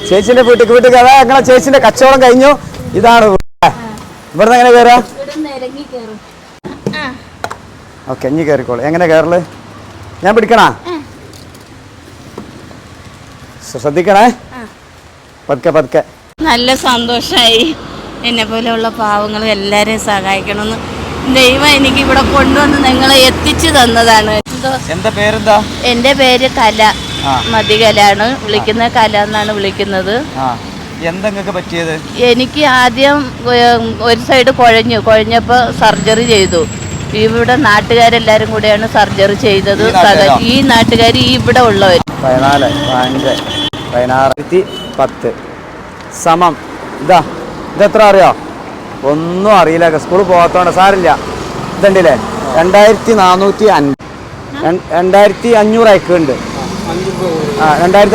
ചേച്ചിന്റെ വീട്ടിലേക്ക് അതാ ഞങ്ങളെ ചേച്ചിന്റെ കച്ചവടം കഴിഞ്ഞു. ഇതാണ് ഇവിടുന്ന് എങ്ങനെ കയറാ? ഓക്കെ, ഇനി കയറിക്കോളൂ. എങ്ങനെ കയറല്? ഞാൻ പിടിക്കണാ? ശ്രദ്ധിക്കണേ, പതുക്കെ പതുക്കെ. നല്ല സന്തോഷമായി. എന്നെ പോലെയുള്ള പാവങ്ങൾ എല്ലാരെയും സഹായിക്കണമെന്ന് ദൈവം എനിക്ക് ഇവിടെ കൊണ്ടുവന്ന് നിങ്ങളെ എത്തിച്ചു തന്നതാണ്. എന്താ പേരെന്താ? എൻ്റെ പേര് കല, മതികലാണ് വിളിക്കുന്നത്. കല എന്നാണ് വിളിക്കുന്നത്. എന്തൊക്കെ പറ്റിയത്? എനിക്ക് ആദ്യം ഒരു സൈഡ് കുഴഞ്ഞപ്പോൾ സർജറി ചെയ്തു. ഇവിടെ നാട്ടുകാരെല്ലാരും കൂടെയാണ് സർജറി ചെയ്തത്. ഈ നാട്ടുകാർ ഇവിടെ ഉള്ളവർ. 14,16,10 സമം ഇതെത്ര അറിയോ? ഒന്നും അറിയില്ല, സ്കൂളിൽ പോകാത്തോണ്ട് സാരില്ല. ഇതുണ്ടല്ലേ 2450 2500 അയക്കുന്നുണ്ട്. 2500